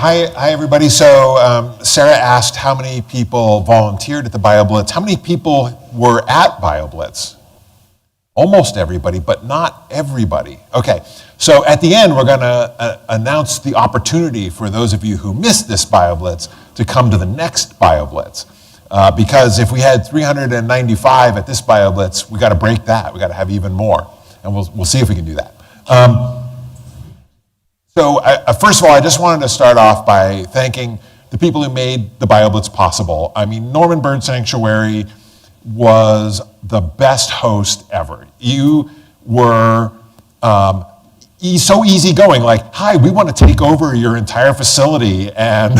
Hi everybody. So Sarah asked how many people volunteered at the BioBlitz. How many people were at BioBlitz? Almost everybody, but not everybody. Okay, so at the end we're going to announce the opportunity for those of you who missed this BioBlitz to come to the next BioBlitz. Because if we had 395 at this BioBlitz, we got to break that. We got to have even more, and we'll see if we can do that. So first of all, I just wanted to start off by thanking the people who made the BioBlitz possible. I mean, Norman Bird Sanctuary was the best host ever. You were so easygoing, like, hi, we want to take over your entire facility and,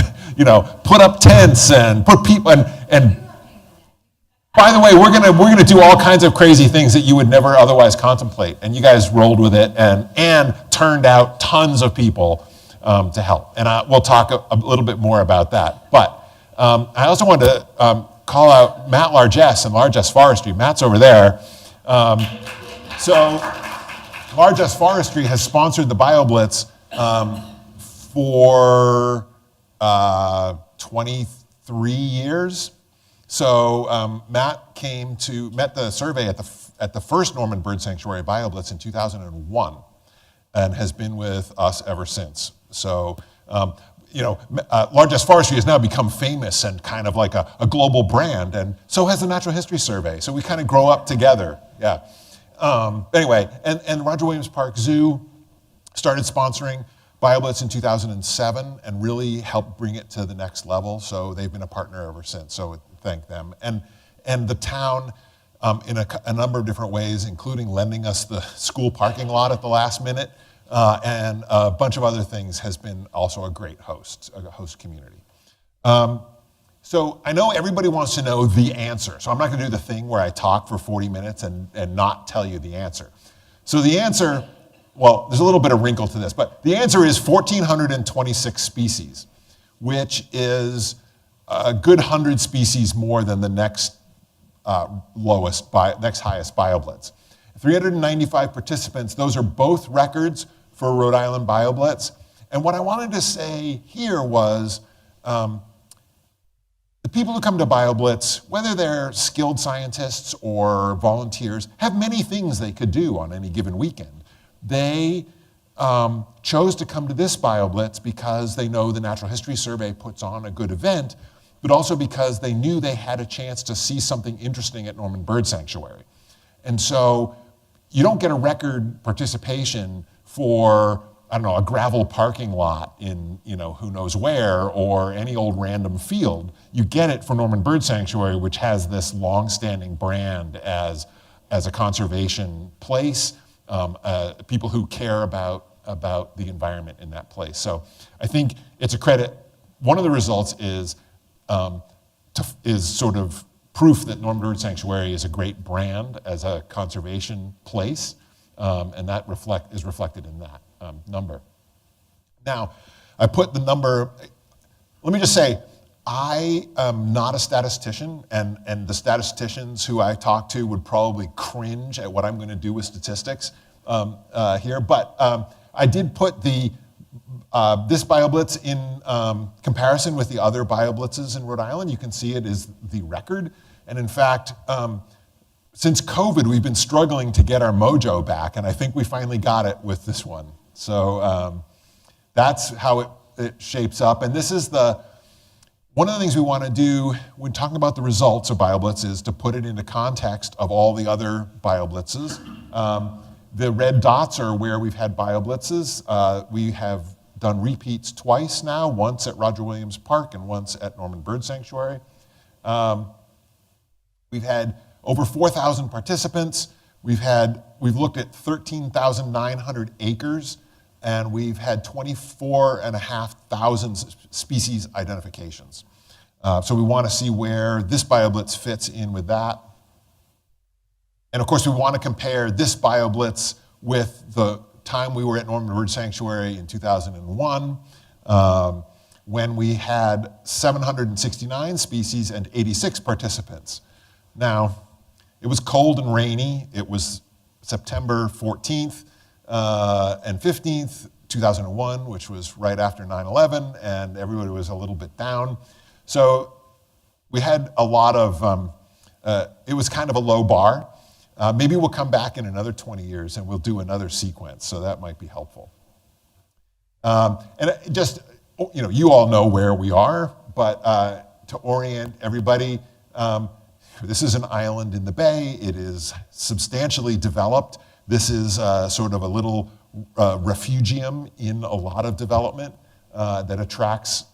put up tents and put people, and by the way, we're gonna do all kinds of crazy things that you would never otherwise contemplate. And you guys rolled with it and turned out tons of people to help. And we'll talk a little bit more about that. But I also wanted to call out Matt Largess and Largess Forestry. Matt's over there. So Largess Forestry has sponsored the BioBlitz for 23 years. So Matt met the survey at the first Norman Bird Sanctuary BioBlitz in 2001 and has been with us ever since. So, Largess Forestry has now become famous and kind of like a global brand, and so has the Natural History Survey. So we kind of grow up together, yeah. Anyway, and Roger Williams Park Zoo started sponsoring BioBlitz in 2007 and really helped bring it to the next level. So they've been a partner ever since. So thank them. And the town, in a number of different ways, including lending us the school parking lot at the last minute, and a bunch of other things, has been also a great host community. So I know everybody wants to know the answer. So I'm not going to do the thing where I talk for 40 minutes and not tell you the answer. So the answer, well, there's a little bit of wrinkle to this, but the answer is 1,426 species, which is a good 100 species more than the next highest BioBlitz. 395 participants, those are both records for Rhode Island BioBlitz. And what I wanted to say here was the people who come to BioBlitz, whether they're skilled scientists or volunteers, have many things they could do on any given weekend. They chose to come to this BioBlitz because they know the Natural History Survey puts on a good event, but also because they knew they had a chance to see something interesting at Norman Bird Sanctuary. And so you don't get a record participation for, I don't know, a gravel parking lot in, who knows where, or any old random field. You get it for Norman Bird Sanctuary, which has this long-standing brand as a conservation place, people who care about the environment in that place. So I think it's a credit. One of the results is sort of proof that Norman Bird Sanctuary is a great brand as a conservation place, and that is reflected in that number. Now, I put the number, let me just say, I am not a statistician, and the statisticians who I talk to would probably cringe at what I'm going to do with statistics here, but I did put this BioBlitz in comparison with the other BioBlitzes in Rhode Island. You can see it is the record, and in fact, since COVID, we've been struggling to get our mojo back, and I think we finally got it with this one. So that's how it shapes up, and this is one of the things we want to do when talking about the results of BioBlitz is to put it into context of all the other BioBlitzes. The red dots are where we've had BioBlitzes. We have done repeats twice now, once at Roger Williams Park and once at Norman Bird Sanctuary. We've had over 4,000 participants. We've looked at 13,900 acres, and we've had 24,500 species identifications. So we want to see where this BioBlitz fits in with that. And of course, we want to compare this BioBlitz with the time we were at Norman Bird Sanctuary in 2001, when we had 769 species and 86 participants. Now, it was cold and rainy. It was September 14th and 15th, 2001, which was right after 9/11, and everybody was a little bit down. So we had a lot of, it was kind of a low bar. Maybe we'll come back in another 20 years and we'll do another sequence, so that might be helpful. And just, you all know where we are, but to orient everybody, this is an island in the bay. It is substantially developed. This is sort of a little refugium in a lot of development that attracts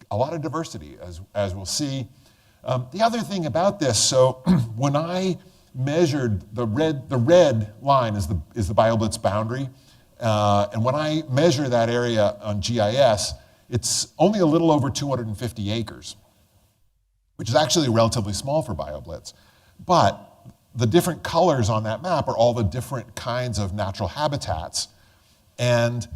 a lot of diversity, as we'll see. The other thing about this, so when I measured the red line is the BioBlitz boundary, and when I measure that area on GIS, it's only a little over 250 acres, which is actually relatively small for BioBlitz. But the different colors on that map are all the different kinds of natural habitats, and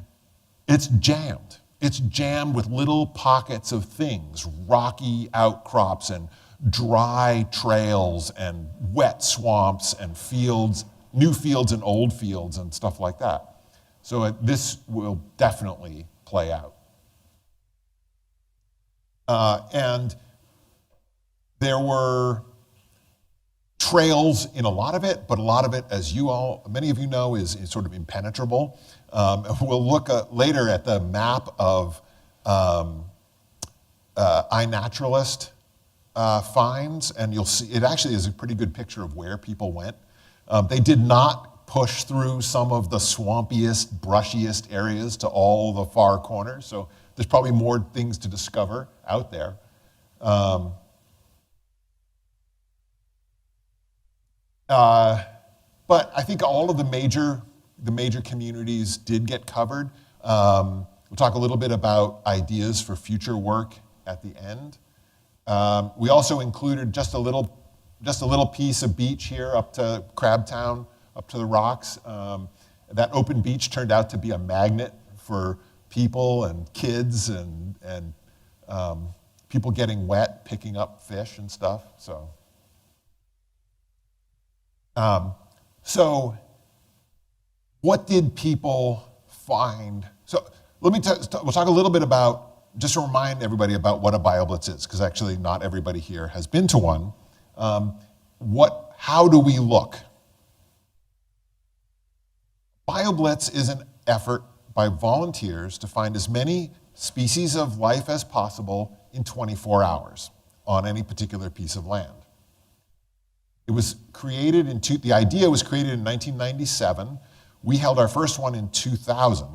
it's jammed. It's jammed with little pockets of things, rocky outcrops and dry trails and wet swamps and fields, new fields and old fields and stuff like that. So this will definitely play out. And there were trails in a lot of it, but a lot of it, as many of you know, is sort of impenetrable. We'll look later at the map of iNaturalist finds, and you'll see it actually is a pretty good picture of where people went. They did not push through some of the swampiest, brushiest areas to all the far corners, so there's probably more things to discover out there. But I think all of the major communities did get covered. We'll talk a little bit about ideas for future work at the end. We also included just a little piece of beach here up to Crabtown, up to the rocks. That open beach turned out to be a magnet for people and kids and people getting wet, picking up fish and stuff. So what did people find? So we'll talk a little bit about, just to remind everybody about what a BioBlitz is, because actually not everybody here has been to one. How do we look? BioBlitz is an effort by volunteers to find as many species of life as possible in 24 hours on any particular piece of land. It was created the idea was created in 1997. We held our first one in 2000,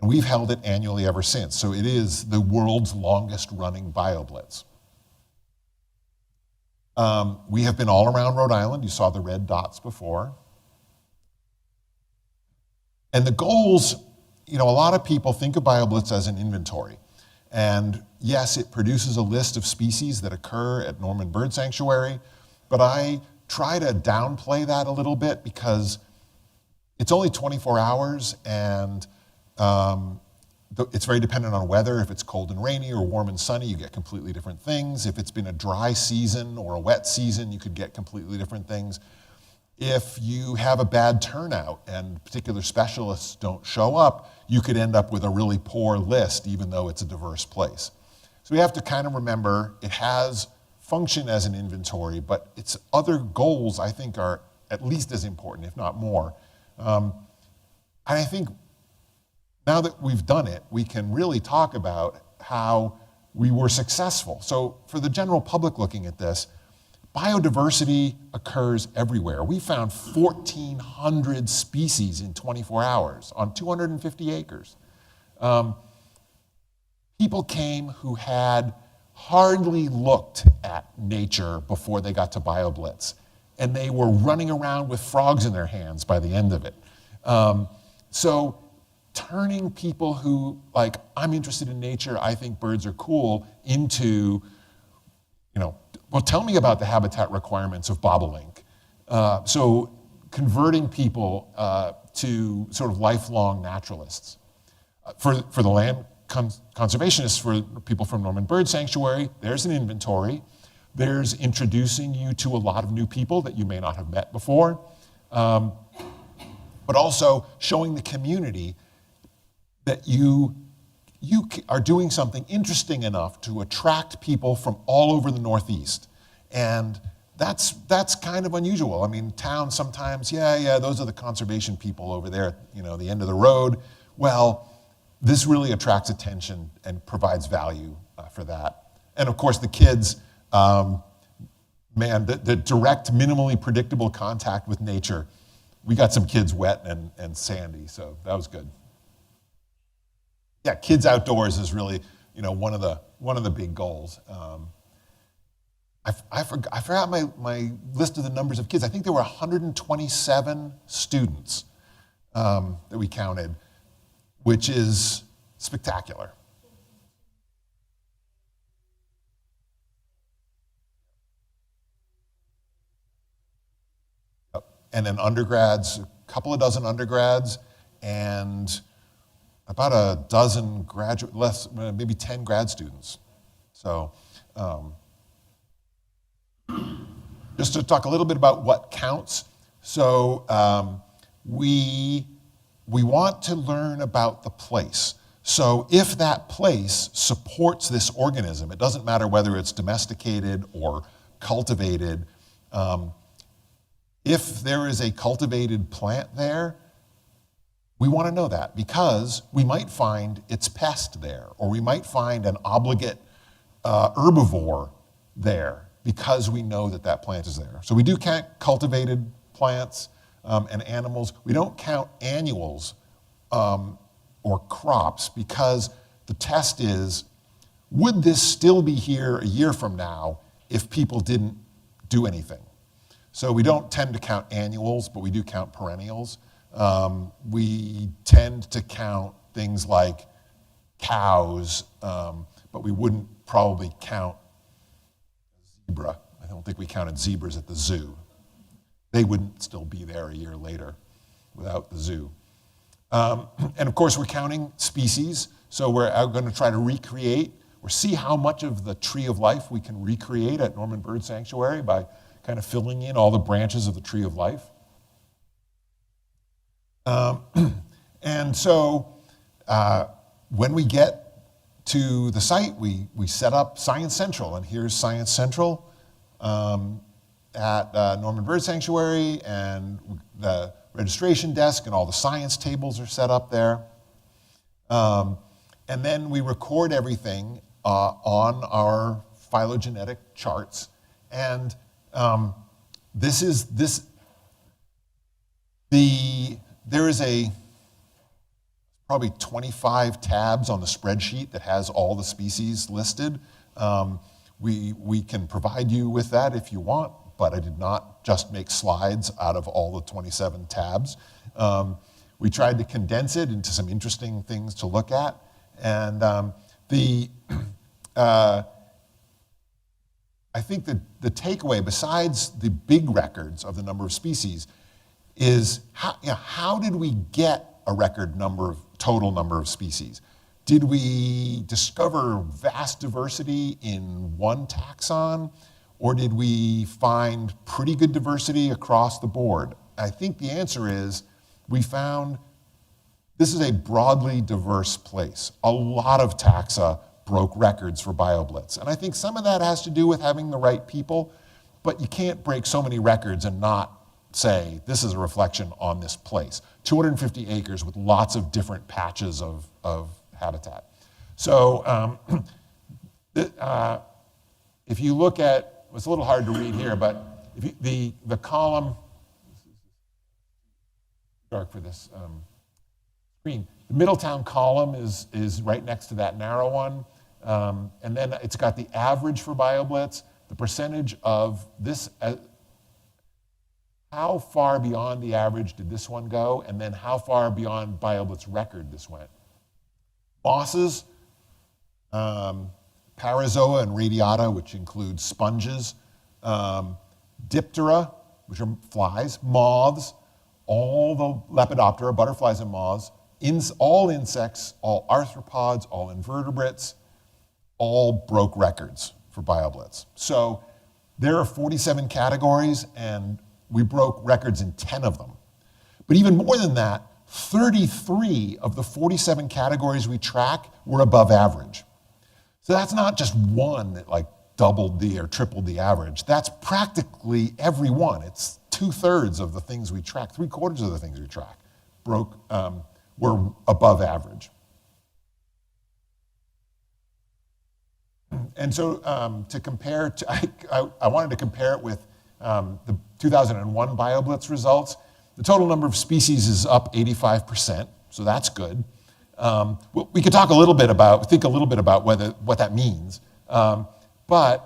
and we've held it annually ever since. So it is the world's longest running BioBlitz. We have been all around Rhode Island. You saw the red dots before. And the goals, a lot of people think of BioBlitz as an inventory. And yes, it produces a list of species that occur at Norman Bird Sanctuary, but I try to downplay that a little bit because it's only 24 hours and it's very dependent on weather. If it's cold and rainy or warm and sunny, you get completely different things. If it's been a dry season or a wet season, you could get completely different things. If you have a bad turnout and particular specialists don't show up, you could end up with a really poor list, even though it's a diverse place. So we have to kind of remember it has function as an inventory, but its other goals, I think, are at least as important, if not more. And I think now that we've done it, we can really talk about how we were successful. So for the general public looking at this, biodiversity occurs everywhere. We found 1,400 species in 24 hours on 250 acres. People came who had hardly looked at nature before they got to BioBlitz, and they were running around with frogs in their hands by the end of it. So turning people who, like, I'm interested in nature, I think birds are cool, into, well, tell me about the habitat requirements of bobolink. So converting people to sort of lifelong naturalists. For the land conservationists, for people from Norman Bird Sanctuary, there's an inventory. There's introducing you to a lot of new people that you may not have met before, but also showing the community that you are doing something interesting enough to attract people from all over the Northeast. And that's kind of unusual. I mean, towns sometimes, yeah, those are the conservation people over there at, the end of the road. Well, this really attracts attention and provides value for that. And of course, the kids, the direct, minimally predictable contact with nature. We got some kids wet and sandy, so that was good. Yeah, kids outdoors is really, one of the big goals. I forgot my list of the numbers of kids. I think there were 127 students that we counted, which is spectacular. And then undergrads, a couple of dozen undergrads, and about a dozen graduate, maybe 10 grad students. So just to talk a little bit about what counts. So we want to learn about the place. So if that place supports this organism, it doesn't matter whether it's domesticated or cultivated, if there is a cultivated plant there, we want to know that because we might find its pest there, or we might find an obligate herbivore there because we know that plant is there. So we do count cultivated plants and animals. We don't count annuals or crops because the test is, would this still be here a year from now if people didn't do anything? So we don't tend to count annuals, but we do count perennials. We tend to count things like cows, but we wouldn't probably count zebra. I don't think we counted zebras at the zoo. They wouldn't still be there a year later without the zoo. And of course, we're counting species. So we're going to try to recreate or see how much of the tree of life we can recreate at Norman Bird Sanctuary by kind of filling in all the branches of the tree of life. And so when we get to the site, we set up Science Central, and here's Science Central at Norman Bird Sanctuary, and the registration desk and all the science tables are set up there. And then we record everything on our phylogenetic charts, and there is probably 25 tabs on the spreadsheet that has all the species listed. We can provide you with that if you want, but I did not just make slides out of all the 27 tabs. We tried to condense it into some interesting things to look at, and I think that the takeaway, besides the big records of the number of species, is how did we get a record total number of species? Did we discover vast diversity in one taxon, or did we find pretty good diversity across the board? I think the answer is we found this is a broadly diverse place. A lot of taxa broke records for BioBlitz. And I think some of that has to do with having the right people, but you can't break so many records and not say, this is a reflection on this place. 250 acres with lots of different patches of habitat. So if you look at, it's a little hard to read here, but if you, the column, dark for this screen, the Middletown column is right next to that narrow one. And then it's got the average for BioBlitz, the percentage of this, how far beyond the average did this one go, and then how far beyond BioBlitz record this went. Mosses, Parazoa and Radiata, which includes sponges, Diptera, which are flies, moths, all the Lepidoptera, butterflies and moths, all insects, all arthropods, all invertebrates, all broke records for BioBlitz. So there are 47 categories, and we broke records in 10 of them. But even more than that, 33 of the 47 categories we track were above average. So that's not just one that like doubled the or tripled the average. That's practically every one. It's 2/3 of the things we track, 3/4 of the things we track were above average. And so to compare, I wanted to compare it with the 2001 BioBlitz results. The total number of species is up 85%, so that's good. We could talk a little bit about, think a little bit about what that means. But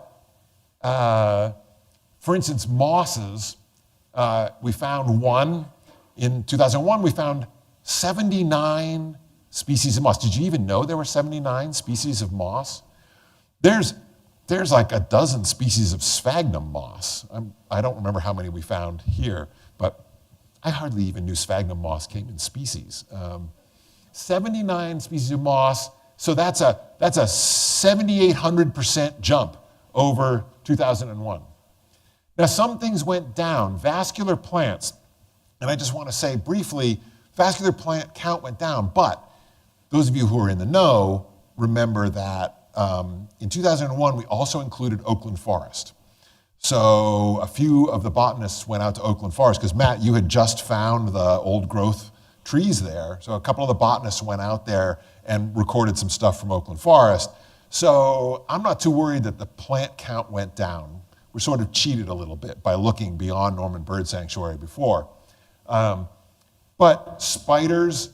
for instance, mosses, we found one. In 2001, we found 79 species of moss. Did you even know there were 79 species of moss? There's like a dozen species of sphagnum moss. I don't remember how many we found here, but I hardly even knew sphagnum moss came in species. 79 species of moss, so that's a 7,800% jump over 2001. Now some things went down. Vascular plants, and I just want to say briefly, vascular plant count went down, but those of you who are in the know remember that in 2001, we also included Oakland Forest. So a few of the botanists went out to Oakland Forest, because Matt, you had just found the old growth trees there. So a couple of the botanists went out there and recorded some stuff from Oakland Forest. So I'm not too worried that the plant count went down. We're sort of cheated a little bit by looking beyond Norman Bird Sanctuary before. But spiders,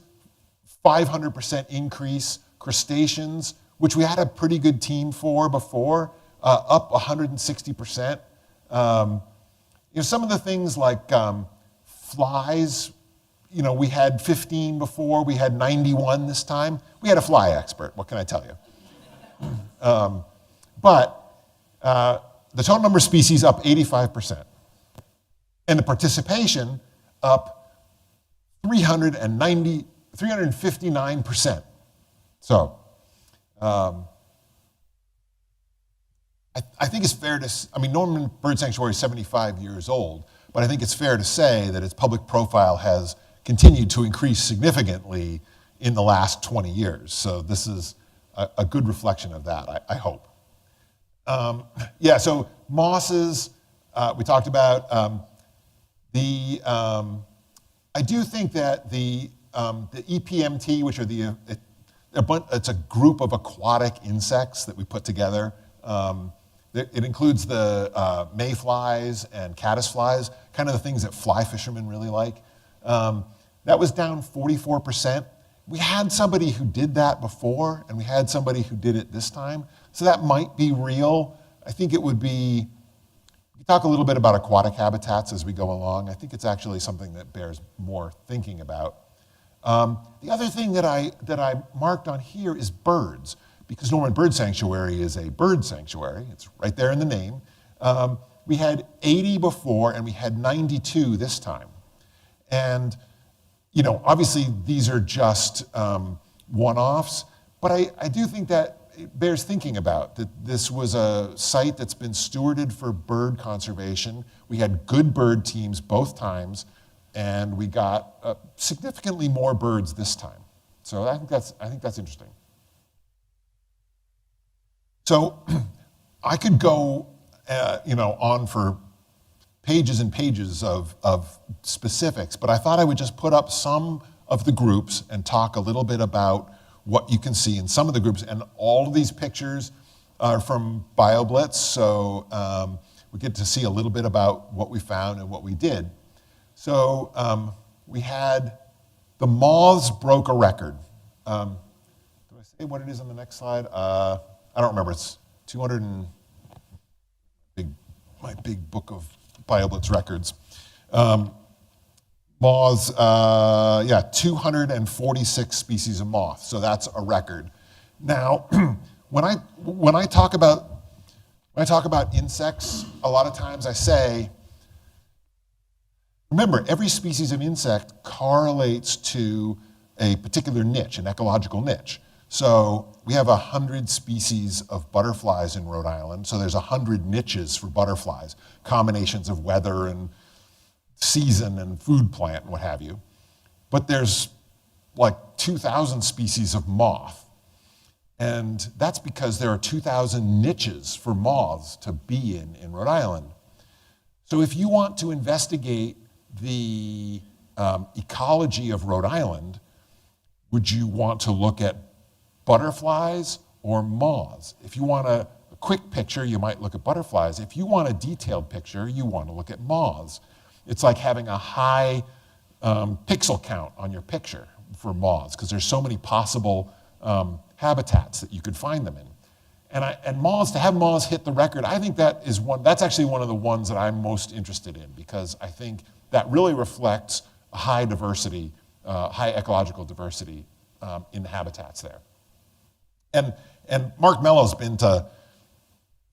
500% increase. Crustaceans, which we had a pretty good team for before, up 160%. Some of the things like flies, we had 15 before, we had 91 this time. We had a fly expert, what can I tell you? But the total number of species up 85%. And the participation up 359%. So, I think it's fair to, Norman Bird Sanctuary is 75 years old, but I think it's fair to say that its public profile has continued to increase significantly in the last 20 years. So this is a good reflection of that, I hope. So mosses, we talked about. I do think that the EPMT, which are it's a group of aquatic insects that we put together. It includes the mayflies and caddisflies, kind of the things that fly fishermen really like. That was down 44%. We had somebody who did that before, and we had somebody who did it this time. So that might be real. I think it would be, we talk a little bit about aquatic habitats as we go along. I think it's actually something that bears more thinking about. The other thing that I marked on here is birds, because Norman Bird Sanctuary is a bird sanctuary. It's right there in the name. We had 80 before, and we had 92 this time. And, obviously these are just one-offs, but I do think that it bears thinking about, that this was a site that's been stewarded for bird conservation. We had good bird teams both times, and we got significantly more birds this time. So I think that's interesting. So I could go, on for pages and pages of specifics, but I thought I would just put up some of the groups and talk a little bit about what you can see in some of the groups. And all of these pictures are from BioBlitz, so we get to see a little bit about what we found and what we did. So we had, the moths broke a record. Do I say what it is on the next slide? I don't remember, it's 200 and, my big book of BioBlitz records. Moths, 246 species of moths, so that's a record. Now, when I talk about insects, a lot of times I say, remember, every species of insect correlates to a particular niche, an ecological niche. So we have 100 species of butterflies in Rhode Island, so there's 100 niches for butterflies, combinations of weather and season and food plant and what have you. But there's like 2,000 species of moth. And that's because there are 2,000 niches for moths to be in Rhode Island. So if you want to investigate the ecology of Rhode Island, would you want to look at butterflies or moths? If you want a quick picture, you might look at butterflies. If you want a detailed picture, you want to look at moths. It's like having a high pixel count on your picture for moths, because there's so many possible habitats that you could find them in. And moths, to have moths hit the record, I think that's actually one of the ones that I'm most interested in, because I think that really reflects a high diversity, high ecological diversity in the habitats there. And Mark Mello's been to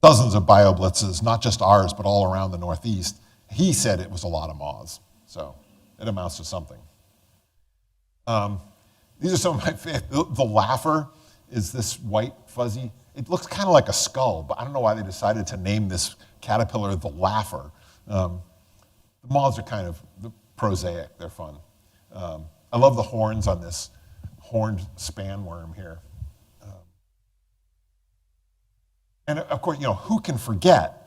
dozens of BioBlitzes, not just ours, but all around the Northeast. He said it was a lot of moths, so it amounts to something. These are some of my favorite. The laugher is this white, fuzzy, it looks kind of like a skull, but I don't know why they decided to name this caterpillar the laugher. The moths are kind of prosaic, they're fun. I love the horns on this horned spanworm here. And of course, who can forget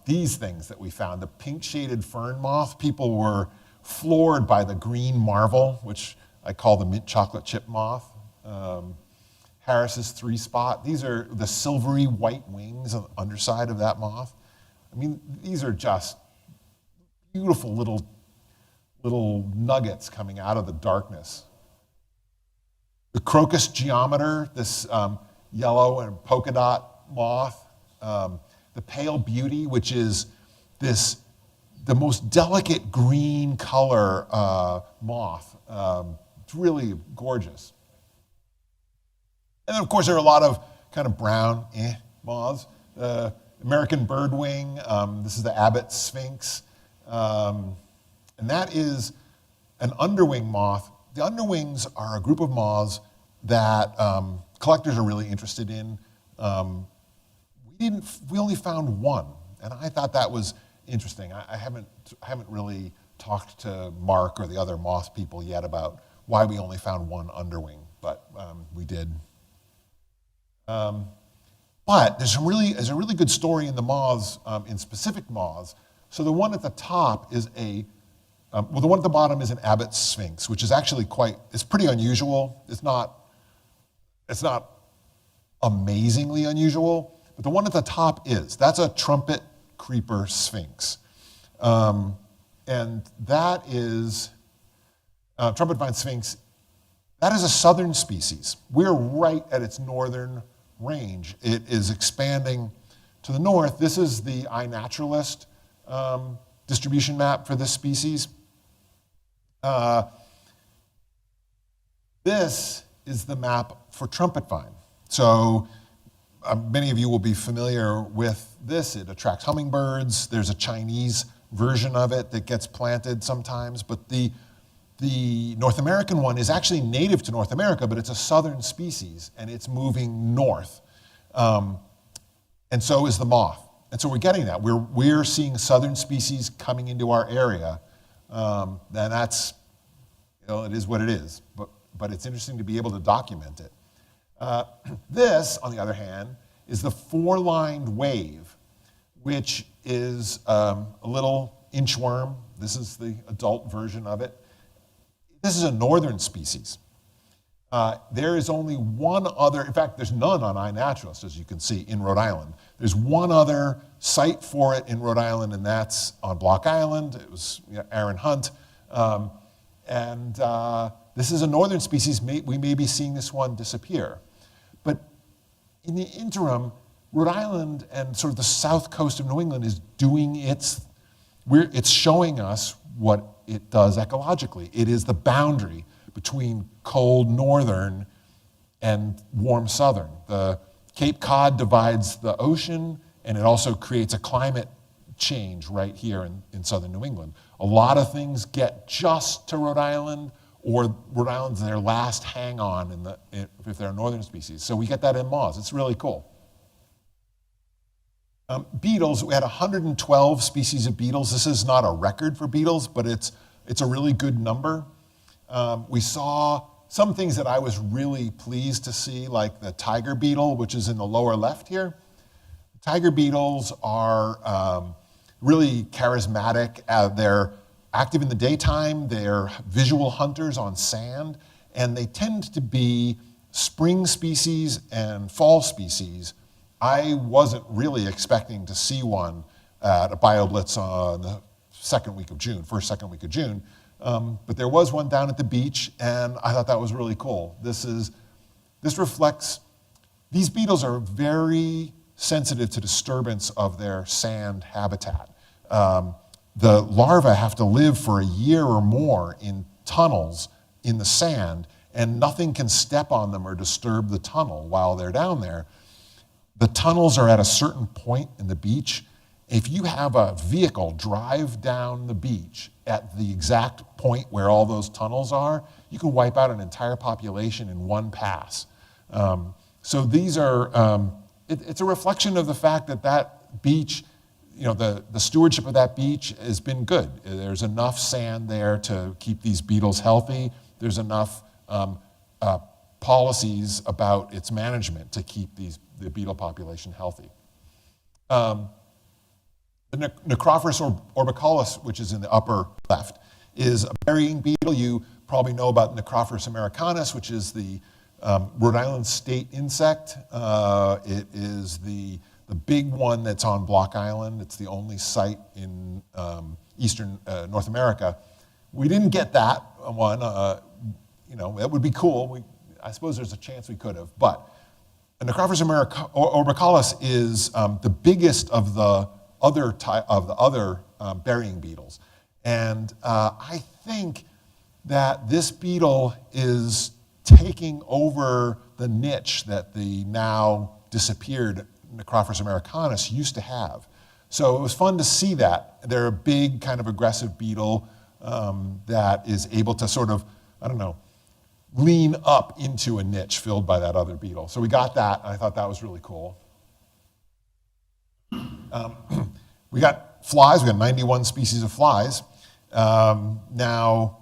these things that we found? The pink-shaded fern moth. People were floored by the green marvel, which I call the mint chocolate chip moth. Harris's three-spot. These are the silvery white wings on the underside of that moth. I mean, these are just beautiful little nuggets coming out of the darkness. The crocus geometer, this yellow and polka dot moth. The pale beauty, which is the most delicate green color moth. It's really gorgeous. And then, of course, there are a lot of kind of brown moths. American birdwing, this is the Abbott sphinx. And that is an underwing moth. The underwings are a group of moths that collectors are really interested in. We only found one, and I thought that was interesting. I haven't really talked to Mark or the other moth people yet about why we only found one underwing, but we did. But there's a really good story in the moths, in specific moths. So the one at the top is the one at the bottom is an Abbott sphinx, which is actually it's pretty unusual. It's not amazingly unusual, but the one at the top that's a trumpet creeper sphinx. And that is, trumpet vine sphinx, that is a southern species. We're right at its northern range. It is expanding to the north. This is the iNaturalist distribution map for this species. This is the map for trumpet vine. So many of you will be familiar with this. It attracts hummingbirds. There's a Chinese version of it that gets planted sometimes, but the North American one is actually native to North America, but it's a southern species, and it's moving north. And so is the moth. And so we're getting that. We're seeing southern species coming into our area. And that's, it is what it is, but it's interesting to be able to document it. This, on the other hand, is the four-lined wave, which is a little inchworm. This is the adult version of it. This is a northern species. There is only one other, in fact, there's none on iNaturalist, as you can see, in Rhode Island. There's one other site for it in Rhode Island, and that's on Block Island. It was Aaron Hunt. This is a northern species. We may be seeing this one disappear. But in the interim, Rhode Island and sort of the south coast of New England is doing it's showing us what it does ecologically. It is the boundary between cold northern and warm southern. The Cape Cod divides the ocean, and it also creates a climate change right here in southern New England. A lot of things get just to Rhode Island, or Rhode Island's their last hang-on if they're a northern species. So we get that in moths. It's really cool. Beetles, we had 112 species of beetles. This is not a record for beetles, but it's a really good number. We saw some things that I was really pleased to see, like the tiger beetle, which is in the lower left here. Tiger beetles are really charismatic. They're active in the daytime. They're visual hunters on sand, and they tend to be spring species and fall species. I wasn't really expecting to see one at a BioBlitz on the second week of June, second week of June. But there was one down at the beach, and I thought that was really cool. This reflects, these beetles are very sensitive to disturbance of their sand habitat. The larvae have to live for a year or more in tunnels in the sand, and nothing can step on them or disturb the tunnel while they're down there. The tunnels are at a certain point in the beach. If you have a vehicle drive down the beach at the exact point where all those tunnels are, you can wipe out an entire population in one pass. So these are, it's a reflection of the fact that that beach, the stewardship of that beach has been good. There's enough sand there to keep these beetles healthy. There's enough policies about its management to keep the beetle population healthy. The Necrophorus orbicalis, which is in the upper left, is a burying beetle. You probably know about Necrophorus americanus, which is the Rhode Island state insect. It is the big one that's on Block Island. It's the only site in eastern North America. We didn't get that one. That would be cool. I suppose there's a chance we could have. But Necrophorus orbicalis is the biggest of the other burying beetles. And I think that this beetle is taking over the niche that the now disappeared Necrophorus americanus used to have. So it was fun to see that. They're a big kind of aggressive beetle that is able to sort of, lean up into a niche filled by that other beetle. So we got that, and I thought that was really cool. We got flies. We got 91 species of flies. Now,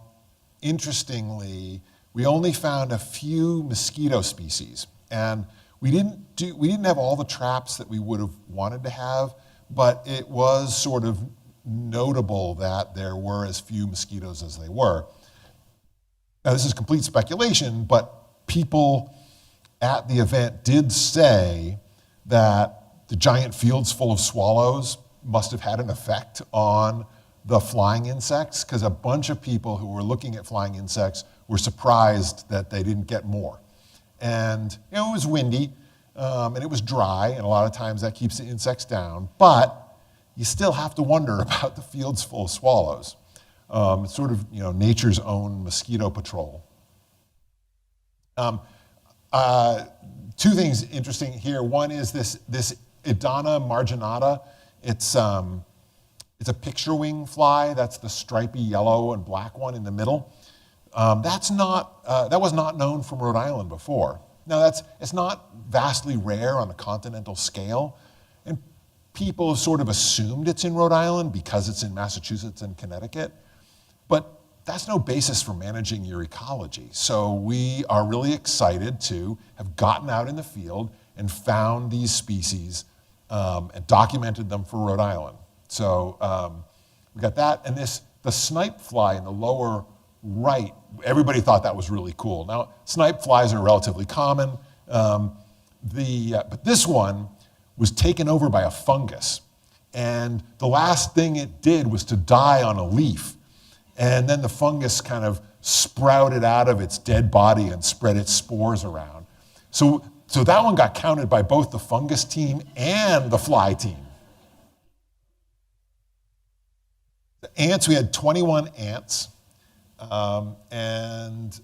interestingly, we only found a few mosquito species, and we didn't have all the traps that we would have wanted to have, but it was sort of notable that there were as few mosquitoes as they were. Now, this is complete speculation, but people at the event did say that the giant fields full of swallows must have had an effect on the flying insects, because a bunch of people who were looking at flying insects were surprised that they didn't get more. And it was windy, and it was dry, and a lot of times that keeps the insects down, but you still have to wonder about the fields full of swallows. It's sort of nature's own mosquito patrol. Two things interesting here. One is this Idana marginata. It's a picture wing fly. That's the stripy yellow and black one in the middle. That was not known from Rhode Island before. Now it's not vastly rare on a continental scale, and people have sort of assumed it's in Rhode Island because it's in Massachusetts and Connecticut. But that's no basis for managing your ecology. So we are really excited to have gotten out in the field and found these species and documented them for Rhode Island. So we got that, and the snipe fly in the lower right, everybody thought that was really cool. Now, snipe flies are relatively common, but this one was taken over by a fungus, and the last thing it did was to die on a leaf. And then the fungus kind of sprouted out of its dead body and spread its spores around. So that one got counted by both the fungus team and the fly team. The ants, we had 21 ants. And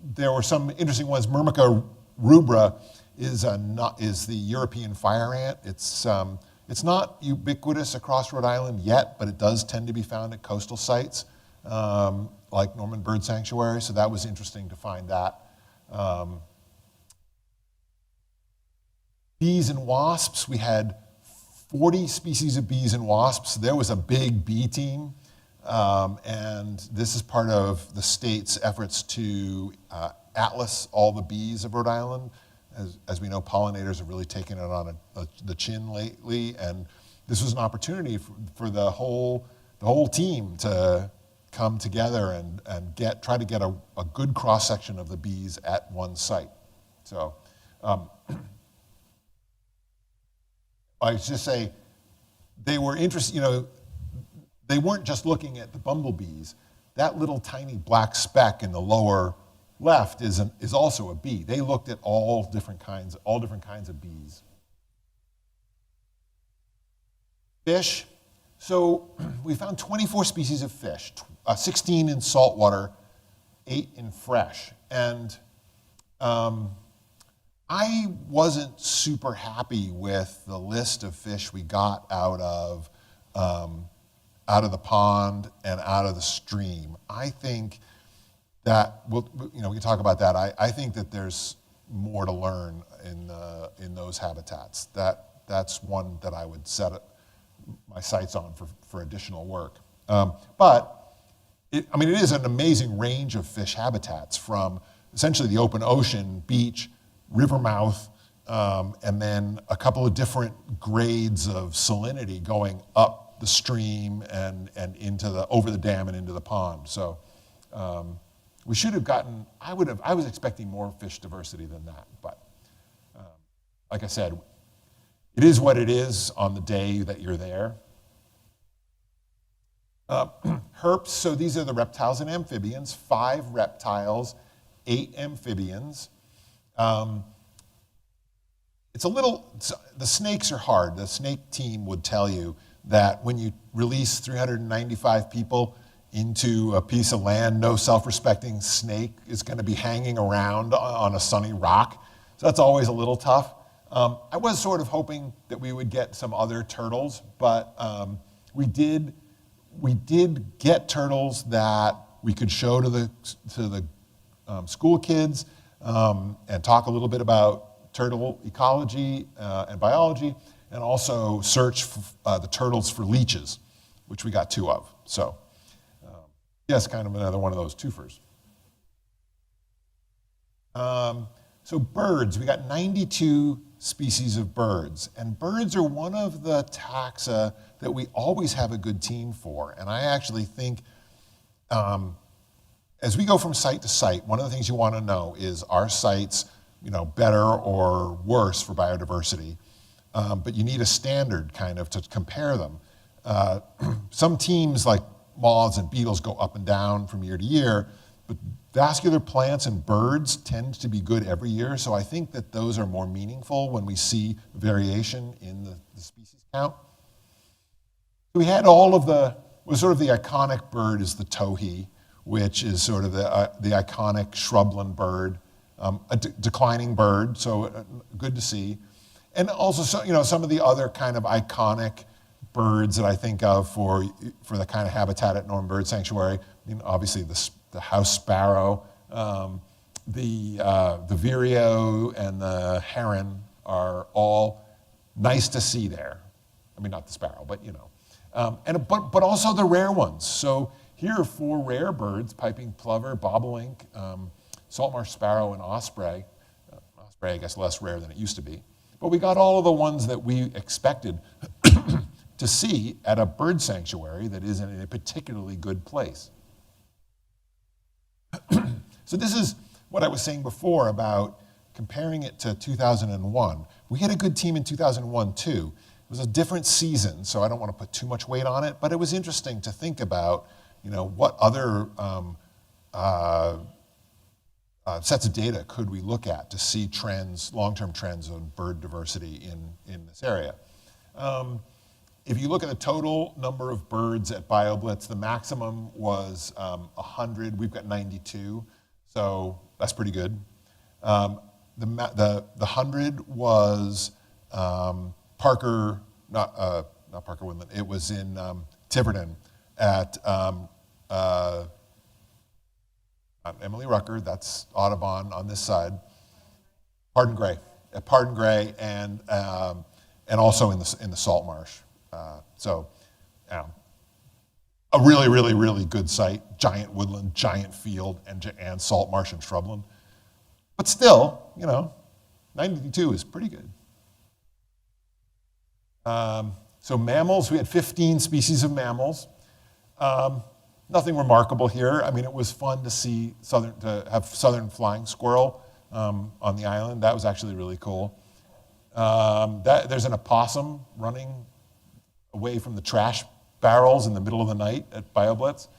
there were some interesting ones. Myrmica rubra is the European fire ant. It's not ubiquitous across Rhode Island yet, but it does tend to be found at coastal sites. Like Norman Bird Sanctuary, so that was interesting to find that. Bees and wasps, we had 40 species of bees and wasps. There was a big bee team. And this is part of the state's efforts to atlas all the bees of Rhode Island. As we know, pollinators have really taken it on the chin lately, and this was an opportunity for the whole team to come together and try to get a good cross section of the bees at one site. So I should just say they were interested. They weren't just looking at the bumblebees. That little tiny black speck in the lower left is also a bee. They looked at all different kinds of bees. Fish. So we found 24 species of fish, 16 in saltwater, 8 in fresh. And I wasn't super happy with the list of fish we got out of the pond and out of the stream. I think that we can talk about that. I think that there's more to learn in those habitats. That's one that I would set my sights on for additional work. But it is an amazing range of fish habitats, from essentially the open ocean, beach, river mouth, and then a couple of different grades of salinity going up the stream and over the dam and into the pond. So we should have gotten. I was expecting more fish diversity than that, but like I said, it is what it is on the day that you're there. Herps, so these are the reptiles and amphibians, 5 reptiles, 8 amphibians. The snakes are hard. The snake team would tell you that when you release 395 people into a piece of land, no self-respecting snake is going to be hanging around on a sunny rock. So that's always a little tough. I was sort of hoping that we would get some other turtles, but we did get turtles that we could show to the school kids and talk a little bit about turtle ecology and biology, and also search the turtles for leeches, which we got 2 of. So yes, kind of another one of those twofers. So birds, we got 92 species of birds, and birds are one of the taxa that we always have a good team for. And I actually think as we go from site to site, one of the things you want to know is, are sites better or worse for biodiversity? But you need a standard kind of to compare them. Some teams like moths and beetles go up and down from year to year, but vascular plants and birds tend to be good every year, so I think that those are more meaningful when we see variation in the species count. We had sort of the iconic bird is the towhee, which is sort of the iconic shrubland bird, a declining bird, so good to see. And also, some of the other kind of iconic birds that I think of for the kind of habitat at Norman Bird Sanctuary. Obviously the house sparrow, the vireo and the heron are all nice to see there. I mean, not the sparrow, but but also the rare ones. So here are 4 rare birds: piping plover, bobolink, salt marsh sparrow, and osprey. Osprey, I guess, less rare than it used to be. But we got all of the ones that we expected to see at a bird sanctuary that is in a particularly good place. So this is what I was saying before about comparing it to 2001. We had a good team in 2001 too. It was a different season, so I don't want to put too much weight on it, but it was interesting to think about, what other sets of data could we look at to see trends, long-term trends on bird diversity in this area. If you look at the total number of birds at BioBlitz, the maximum was 100. We've got 92, so that's pretty good. The 100 was Parker, not Parker Woodland. It was in Tiverton at not Emily Rucker. That's Audubon on this side. Pardon Gray, at Pardon Gray, and also in the salt marsh. a really, really, really good site, giant woodland, giant field, and salt marsh and shrubland. But still, 92 is pretty good. So mammals, we had 15 species of mammals. Nothing remarkable here. I mean, it was fun to have southern flying squirrel on the island. That was actually really cool. There's an opossum running away from the trash barrels in the middle of the night at BioBlitz.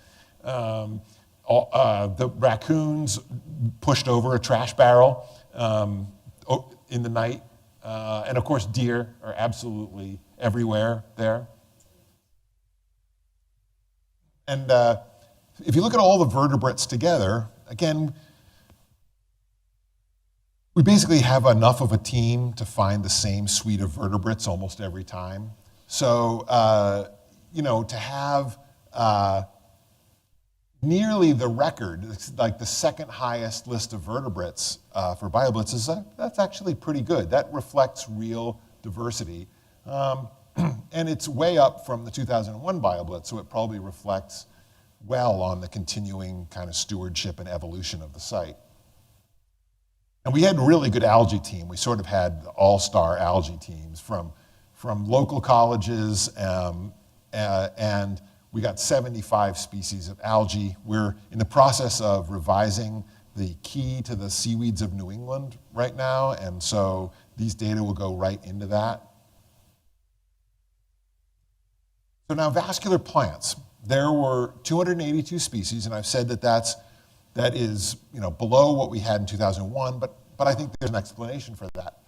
The raccoons pushed over a trash barrel in the night. And of course, deer are absolutely everywhere there. And if you look at all the vertebrates together, again, we basically have enough of a team to find the same suite of vertebrates almost every time. So, to have nearly the record, like the second highest list of vertebrates for BioBlitz, that's actually pretty good. That reflects real diversity. And it's way up from the 2001 BioBlitz, so it probably reflects well on the continuing kind of stewardship and evolution of the site. And we had a really good algae team. We sort of had all-star algae teams from local colleges, and we got 75 species of algae. We're in the process of revising the key to the seaweeds of New England right now, and so these data will go right into that. So now vascular plants. There were 282 species, and I've said that is below what we had in 2001, but I think there's an explanation for that.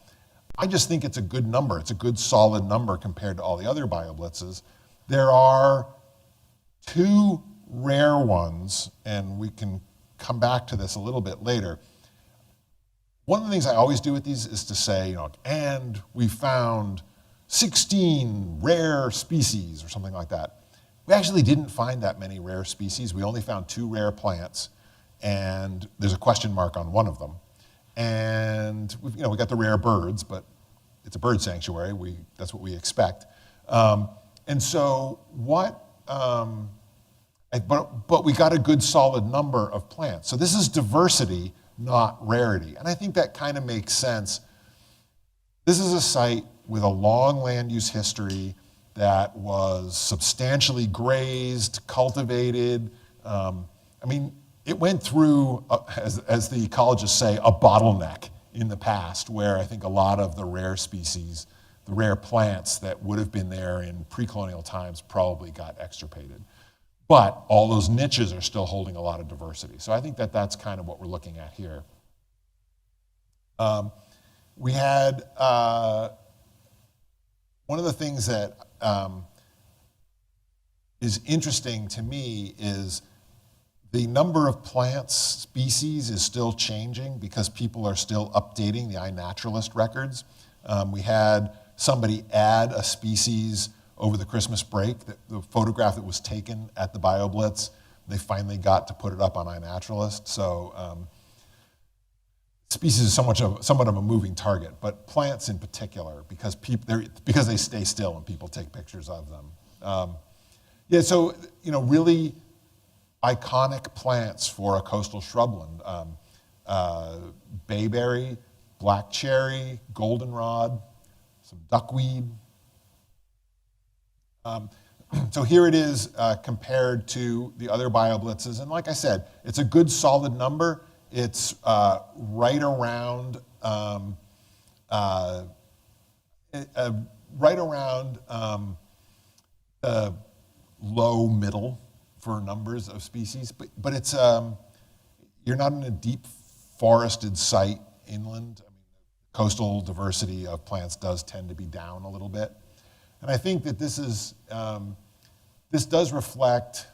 I just think it's a good number. It's a good solid number compared to all the other BioBlitzes. There are 2 rare ones, and we can come back to this a little bit later. One of the things I always do with these is to say, and we found 16 rare species or something like that. We actually didn't find that many rare species. We only found 2 rare plants, and there's a question mark on one of them. And we got the rare birds, but it's a bird sanctuary. That's what we expect. And so but we got a good solid number of plants. So this is diversity, not rarity. And I think that kind of makes sense. This is a site with a long land use history that was substantially grazed, cultivated. It went through, as the ecologists say, a bottleneck in the past, where I think a lot of the rare species, the rare plants that would have been there in pre-colonial times probably got extirpated. But all those niches are still holding a lot of diversity. So I think that's kind of what we're looking at here. We had, one of the things that is interesting to me is the number of plants species is still changing because people are still updating the iNaturalist records. We had somebody add a species over the Christmas break, the photograph that was taken at the BioBlitz. They finally got to put it up on iNaturalist. So species is somewhat of a moving target, but plants in particular, because they stay still and people take pictures of them. So really iconic plants for a coastal shrubland: bayberry, black cherry, goldenrod, some duckweed. So here it is compared to the other BioBlitzes, and like I said, it's a good solid number. It's right around low middle for numbers of species, but it's you're not in a deep forested site inland. Coastal diversity of plants does tend to be down a little bit. And I think that this does reflect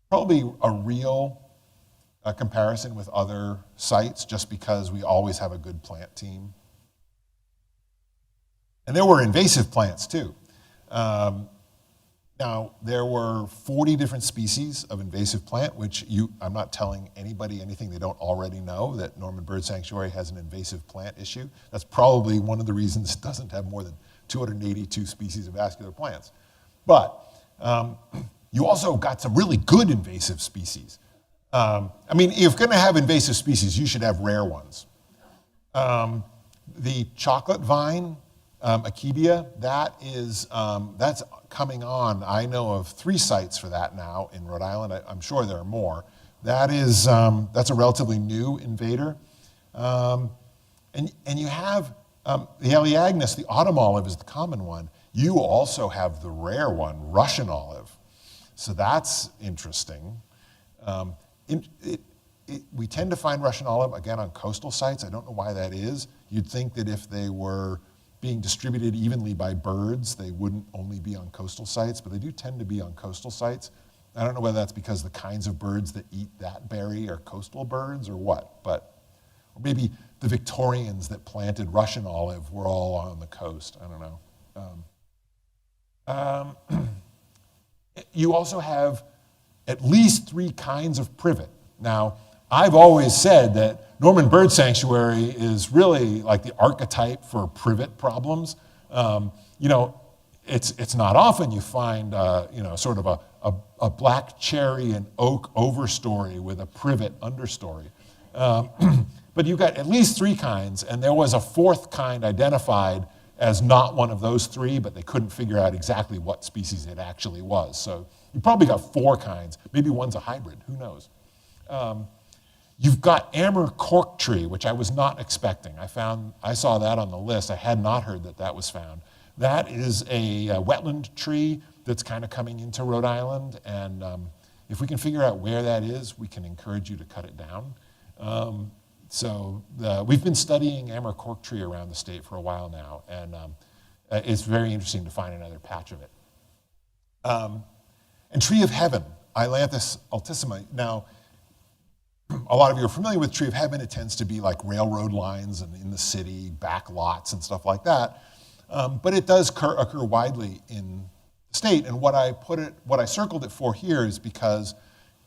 probably a real comparison with other sites, just because we always have a good plant team. And there were invasive plants too. Now, there were 40 different species of invasive plant, which I'm not telling anybody anything they don't already know, that Norman Bird Sanctuary has an invasive plant issue. That's probably one of the reasons it doesn't have more than 282 species of vascular plants. But, You also got some really good invasive species. I mean, if you're going to have invasive species, you should have rare ones. The chocolate vine, Akebia, that's coming on. I know of 3 sites for that now in Rhode Island. I'm sure there are more. That's a relatively new invader. And you have the Elaeagnus, the autumn olive is the common one. You also have the rare one, Russian olive. So that's interesting. We tend to find Russian olive, again, on coastal sites. I don't know why that is. You'd think that if they were being distributed evenly by birds, they wouldn't only be on coastal sites, but they do tend to be on coastal sites. I don't know whether that's because the kinds of birds that eat that berry are coastal birds or what, or maybe the Victorians that planted Russian olive were all on the coast. I don't know. You also have at least 3 kinds of privet. Now, I've always said that Norman Bird Sanctuary is really like the archetype for privet problems. It's not often you find sort of a black cherry and oak overstory with a privet understory. But you've got at least 3 kinds, and there was a 4th kind identified as not one of those 3, but they couldn't figure out exactly what species it actually was. So you probably got 4 kinds. Maybe one's a hybrid, who knows? You've got amber cork tree, which I was not expecting. I saw that on the list. I had not heard that was found. That is a wetland tree that's kind of coming into Rhode Island, and if we can figure out where that is, we can encourage you to cut it down. We've been studying amber cork tree around the state for a while now, and it's very interesting to find another patch of it. And tree of heaven, Ailanthus altissima. Now, a lot of you are familiar with tree of heaven. It tends to be like railroad lines and in the city, back lots and stuff like that. But it does occur widely in the state. And what I circled it for here is because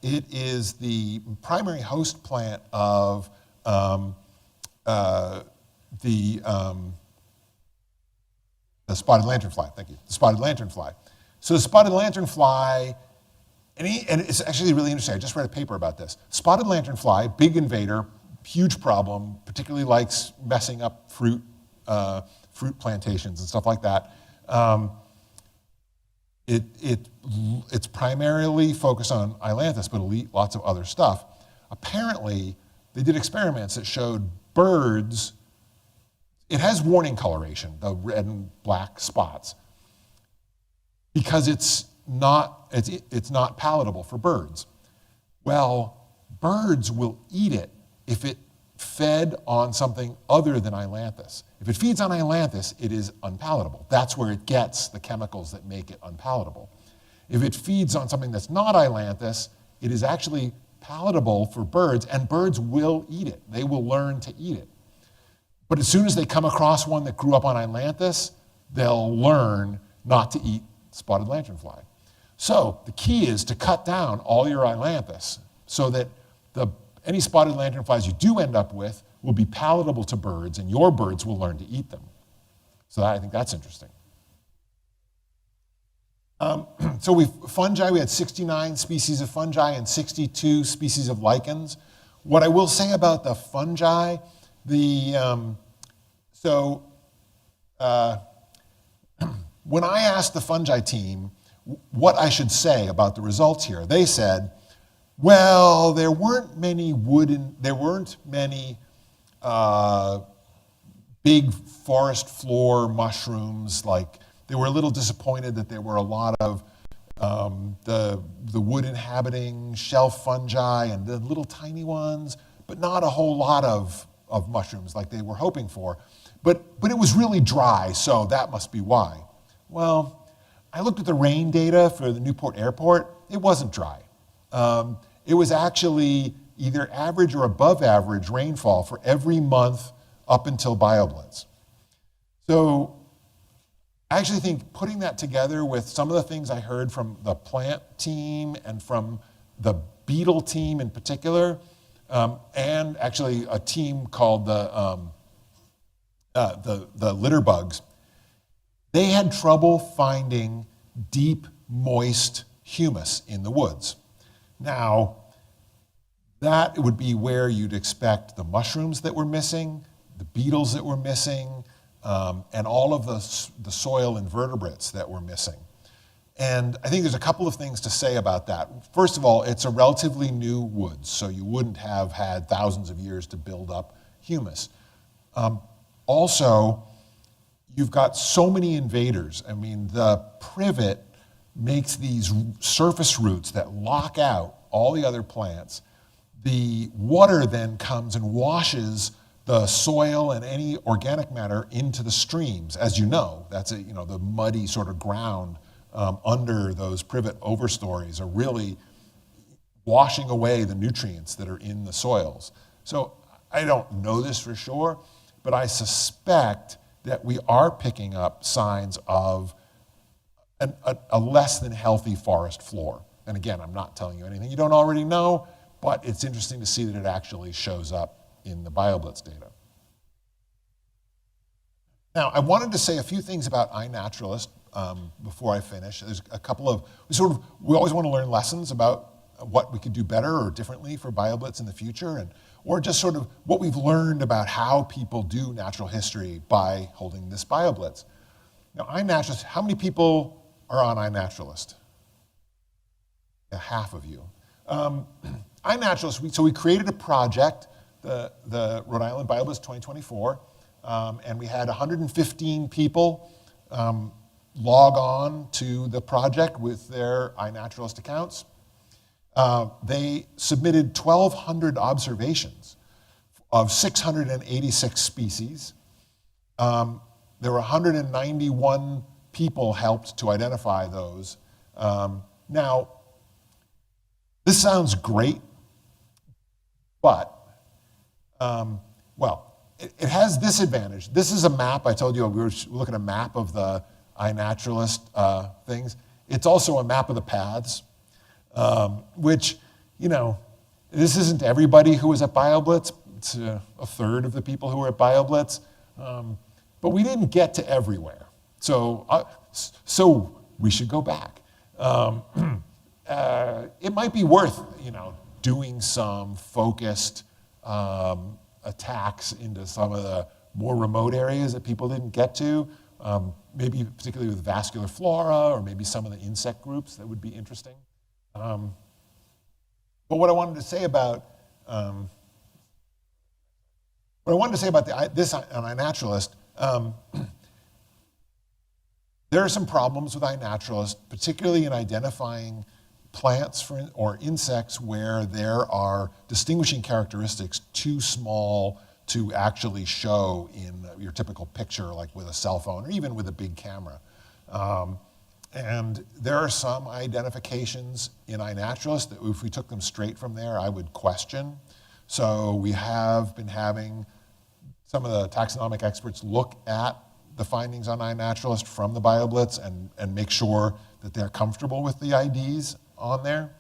it is the primary host plant of the spotted lanternfly. Thank you. The spotted lanternfly. So the spotted lanternfly. And it's actually really interesting. I just read a paper about this. Spotted lanternfly, big invader, huge problem, particularly likes messing up fruit plantations and stuff like that. It's primarily focused on Ailanthus, but it'll eat lots of other stuff. Apparently, they did experiments that showed birds, it has warning coloration, the red and black spots, because it's not palatable for birds. Well, birds will eat it if it fed on something other than Ailanthus. If it feeds on Ailanthus, it is unpalatable. That's where it gets the chemicals that make it unpalatable. If it feeds on something that's not Ailanthus, it is actually palatable for birds, and birds will eat it. They will learn to eat it. But as soon as they come across one that grew up on Ailanthus, they'll learn not to eat spotted lanternfly. So the key is to cut down all your Ailanthus so that any spotted lanternflies you do end up with will be palatable to birds, and your birds will learn to eat them. So I think that's interesting. So fungi, we had 69 species of fungi and 62 species of lichens. What I will say about the fungi, when I asked the fungi team what I should say about the results here, they said, well, there weren't many big forest floor mushrooms. Like, they were a little disappointed that there were a lot of the wood inhabiting shelf fungi and the little tiny ones, but not a whole lot of mushrooms like they were hoping for. But it was really dry, so that must be why. Well, I looked at the rain data for the Newport Airport. It wasn't dry. It was actually either average or above average rainfall for every month up until BioBlitz. So I actually think putting that together with some of the things I heard from the plant team and from the beetle team in particular, and actually a team called the litter bugs, they had trouble finding deep, moist, humus in the woods. Now, that would be where you'd expect the mushrooms that were missing, the beetles that were missing, and all of the soil invertebrates that were missing. And I think there's a couple of things to say about that. First of all, it's a relatively new woods, so you wouldn't have had thousands of years to build up humus. Also, you've got so many invaders. I mean, the privet makes these surface roots that lock out all the other plants. The water then comes and washes the soil and any organic matter into the streams. As you know, that's the muddy sort of ground under those privet overstories are really washing away the nutrients that are in the soils. So I don't know this for sure, but I suspect that we are picking up signs of a less than healthy forest floor. And again, I'm not telling you anything you don't already know, but it's interesting to see that it actually shows up in the BioBlitz data. Now, I wanted to say a few things about iNaturalist before I finish. There's a couple of, we always want to learn lessons about what we could do better or differently for BioBlitz in the future, or just sort of what we've learned about how people do natural history by holding this BioBlitz. Now, iNaturalist, how many people are on iNaturalist? Yeah, half of you. iNaturalist, so we created a project, the Rhode Island BioBlitz 2024, and we had 115 people log on to the project with their iNaturalist accounts. They submitted 1,200 observations of 686 species. There were 191 people helped to identify those. Now, this sounds great, but, it has this advantage. This is a map. I told you we were looking at a map of the iNaturalist things. It's also a map of the paths, which, this isn't everybody who was at BioBlitz. It's a third of the people who were at BioBlitz. But we didn't get to everywhere. So we should go back. It might be worth, doing some focused attacks into some of the more remote areas that people didn't get to, maybe particularly with vascular flora or maybe some of the insect groups that would be interesting. But what I wanted to say about this on iNaturalist, there are some problems with iNaturalist, particularly in identifying plants or insects where there are distinguishing characteristics too small to actually show in your typical picture, like with a cell phone or even with a big camera. And there are some identifications in iNaturalist that if we took them straight from there, I would question. So we have been having some of the taxonomic experts look at the findings on iNaturalist from the BioBlitz and make sure that they're comfortable with the IDs on there.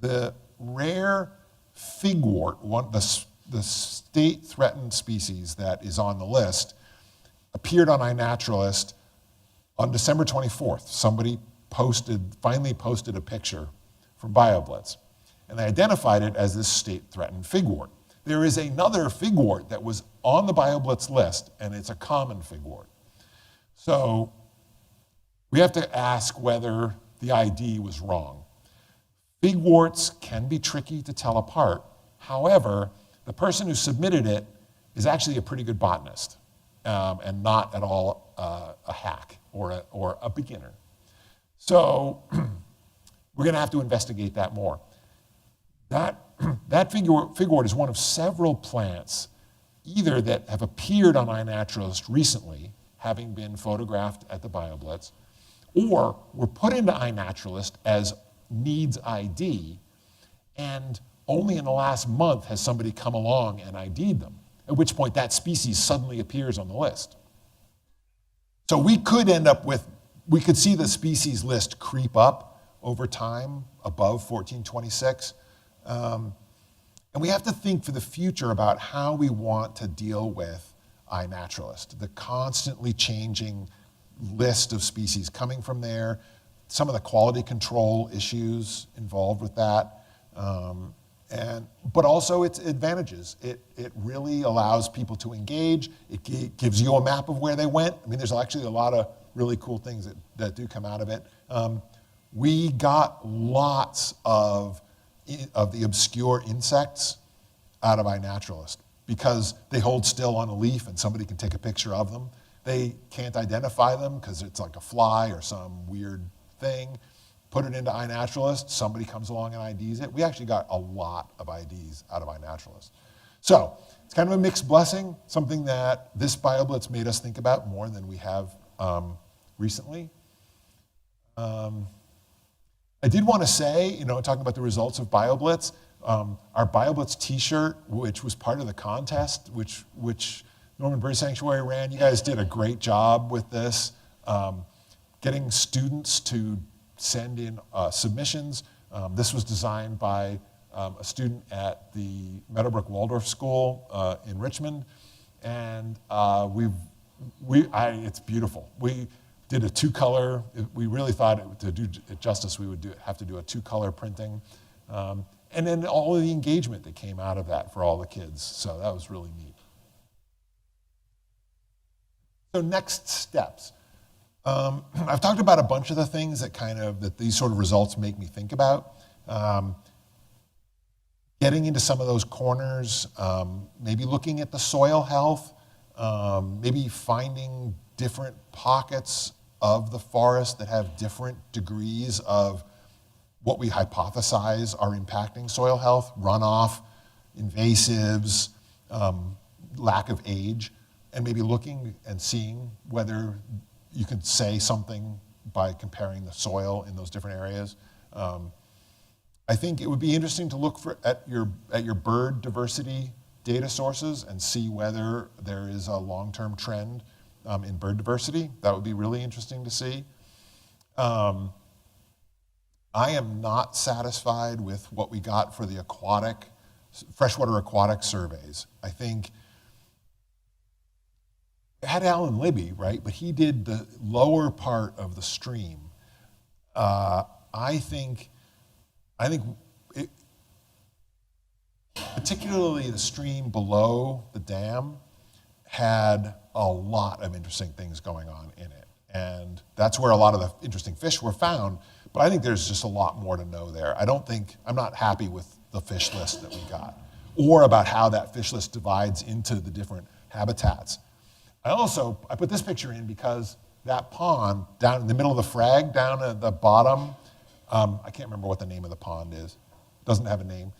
The rare figwort, the state threatened species that is on the list, appeared on iNaturalist on December 24th. Somebody finally posted a picture from BioBlitz, and they identified it as this state threatened figwort. There is another figwort that was on the BioBlitz list, and it's a common figwort. So we have to ask whether the ID was wrong. Figworts can be tricky to tell apart. However, the person who submitted it is actually a pretty good botanist and not at all a hack or a beginner. So we're going to have to investigate that more. That figwort is one of several plants either that have appeared on iNaturalist recently, having been photographed at the BioBlitz, or were put into iNaturalist as needs ID, and only in the last month has somebody come along and ID'd them, at which point that species suddenly appears on the list. So we could see the species list creep up over time above 1426. And we have to think for the future about how we want to deal with iNaturalist, the constantly changing list of species coming from there, some of the quality control issues involved with that, but also its advantages. It really allows people to engage. It gives you a map of where they went. I mean, there's actually a lot of really cool things that do come out of it. We got lots of the obscure insects out of iNaturalist because they hold still on a leaf and somebody can take a picture of them. They can't identify them because it's like a fly or some weird thing. Put it into iNaturalist, somebody comes along and IDs it. We actually got a lot of IDs out of iNaturalist. So it's kind of a mixed blessing, something that this BioBlitz made us think about more than we have recently. I did want to say, talking about the results of BioBlitz, our BioBlitz t-shirt, which was part of the contest, which Norman Bird Sanctuary ran, you guys did a great job with this, getting students to send in submissions. This was designed by a student at the Meadowbrook Waldorf School in Richmond, and it's beautiful. We did a two-color. We really thought to do it justice, we would have to do a two-color printing, and then all of the engagement that came out of that for all the kids. So that was really neat. So next steps. I've talked about a bunch of the things that these sort of results make me think about. Getting into some of those corners, maybe looking at the soil health, maybe finding different pockets of the forest that have different degrees of what we hypothesize are impacting soil health, runoff, invasives, lack of age, and maybe looking and seeing whether you can say something by comparing the soil in those different areas. I think it would be interesting to look at your bird diversity data sources and see whether there is a long-term trend in bird diversity. That would be really interesting to see. I am not satisfied with what we got for the freshwater aquatic surveys. I think it had Alan Libby, right? But he did the lower part of the stream. I think particularly the stream below the dam had a lot of interesting things going on in it. And that's where a lot of the interesting fish were found. But I think there's just a lot more to know there. I'm not happy with the fish list that we got, or about how that fish list divides into the different habitats. I put this picture in because that pond down in the middle of the frag, down at the bottom, I can't remember what the name of the pond is. It doesn't have a name.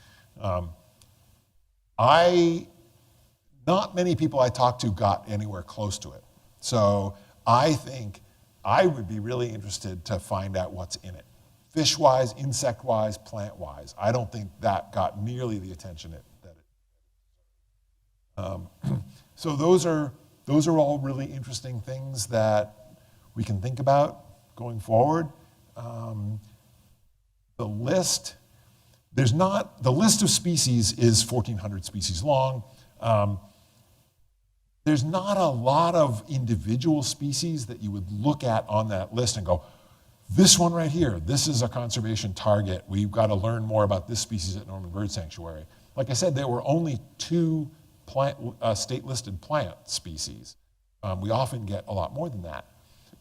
Not many people I talked to got anywhere close to it. So I think I would be really interested to find out what's in it. Fish-wise, insect-wise, plant-wise. I don't think that got nearly the attention that it. So those are all really interesting things that we can think about going forward. The list of species is 1,400 species long. There's not a lot of individual species that you would look at on that list and go, this one right here, this is a conservation target. We've got to learn more about this species at Norman Bird Sanctuary. Like I said, there were only 2 state-listed plant species. We often get a lot more than that.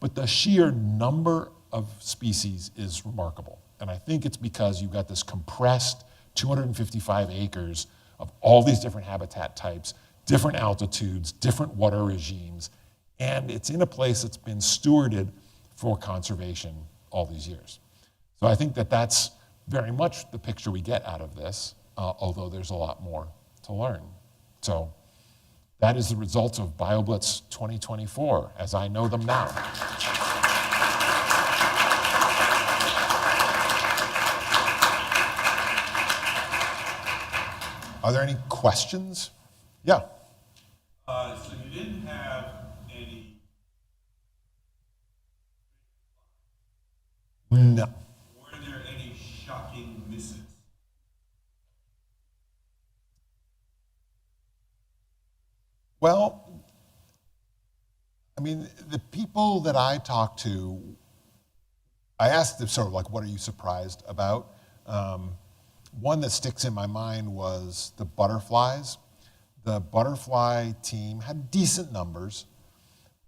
But the sheer number of species is remarkable. And I think it's because you've got this compressed 255 acres of all these different habitat types, different altitudes, different water regimes, and it's in a place that's been stewarded for conservation all these years. So I think that that's very much the picture we get out of this, although there's a lot more to learn. So that is the results of BioBlitz 2024, as I know them now. Are there any questions? Yeah. So you didn't have any. No. Were there any shocking misses? Well, I mean, the people that I talked to, I asked them sort of like, what are you surprised about? One that sticks in my mind was the butterflies. The butterfly team had decent numbers,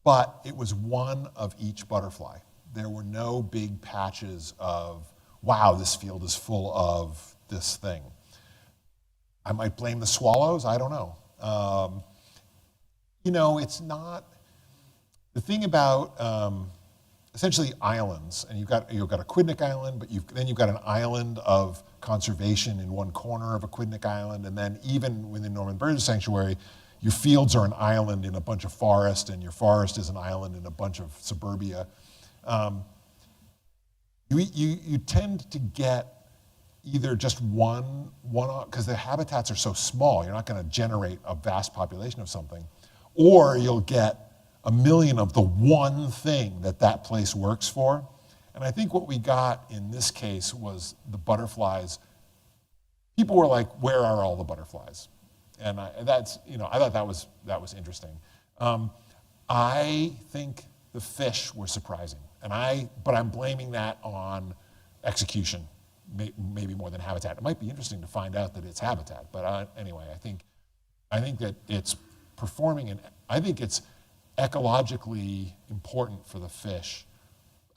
but it was one of each butterfly. There were no big patches of, wow, this field is full of this thing. I might blame the swallows, I don't know. It's not, the thing about essentially islands, and you've got a quidnic island, but then you've got an island of conservation in one corner of a quidnic island, and then even within Northern Bird Sanctuary, your fields are an island in a bunch of forest, and your forest is an island in a bunch of suburbia. You tend to get either just one, because the habitats are so small, you're not going to generate a vast population of something, or you'll get a million of the one thing that place works for. And I think what we got in this case was the butterflies. People were like, where are all the butterflies? And I thought that was interesting. I think the fish were surprising, but I'm blaming that on execution, maybe more than habitat. It might be interesting to find out that it's habitat, but anyway, I think that it's performing, and I think it's ecologically important for the fish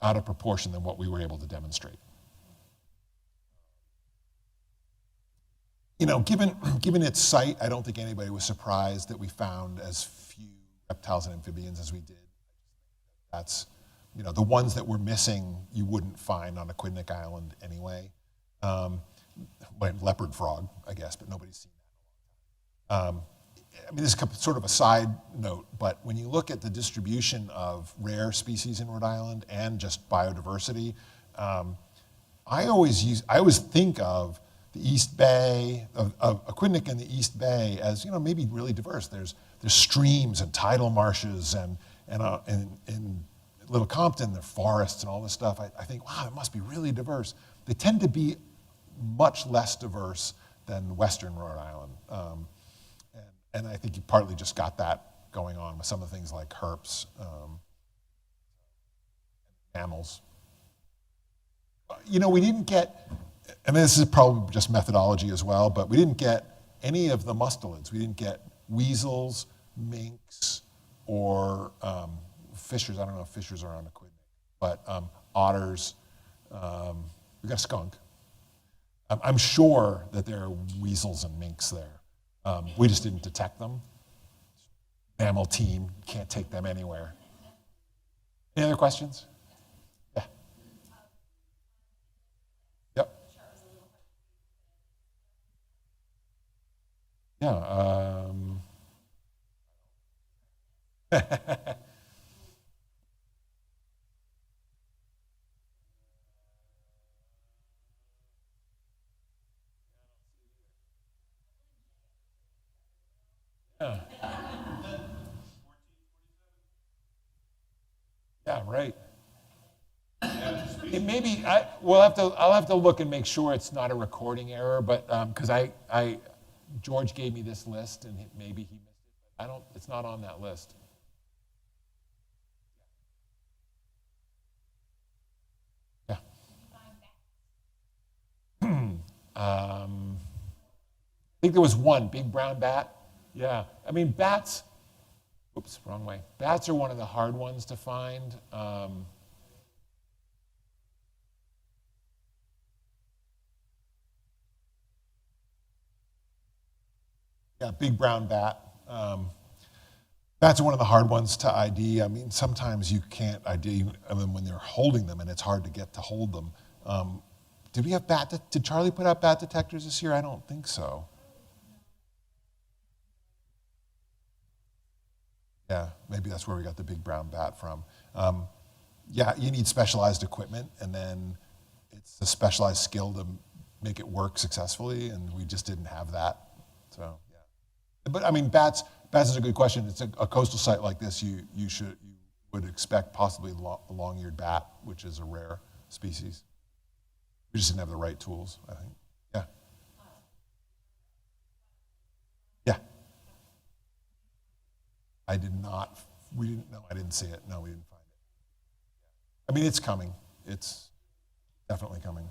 out of proportion than what we were able to demonstrate. Given its site, I don't think anybody was surprised that we found as few reptiles and amphibians as we did. That's, the ones that were missing you wouldn't find on a quidnic island anyway. Leopard frog, I guess, but nobody's seen that. This is sort of a side note, but when you look at the distribution of rare species in Rhode Island and just biodiversity, I always think of the East Bay, of a quidnic in the East Bay as, maybe really diverse. There's streams and tidal marshes and in Little Compton, there are forests and all this stuff. I think, wow, it must be really diverse. They tend to be much less diverse than Western Rhode Island. And I think you partly just got that going on with some of the things like herps, mammals. We didn't get, and this is probably just methodology as well, but we didn't get any of the mustelids. We didn't get weasels, minks, or fishers. I don't know if fishers are on a quidnic, but otters. We got a skunk. I'm sure that there are weasels and minks there. We just didn't detect them. Mammal team, can't take them anywhere. Any other questions? Yeah. Yep. Yeah. Yeah. Yeah, right. It maybe I'll have to look and make sure it's not a recording error, but because George gave me this list and maybe he missed it. It's not on that list. Yeah. I think there was one big brown bat. Yeah, bats. Oops, wrong way. Bats are one of the hard ones to find. Yeah, big brown bat. Bats are one of the hard ones to ID. Sometimes you can't ID when they're holding them, and it's hard to get to hold them. Did we have did Charlie put out bat detectors this year? I don't think so. Yeah, maybe that's where we got the big brown bat from. Yeah, you need specialized equipment, and then it's a specialized skill to make it work successfully, and we just didn't have that. So, yeah. But bats is a good question. It's a coastal site like this. You would expect possibly a long-eared bat, which is a rare species. We just didn't have the right tools, I think. Yeah. Yeah. I did not. We didn't. No, I didn't see it. No, we didn't find it. It's coming. Definitely coming.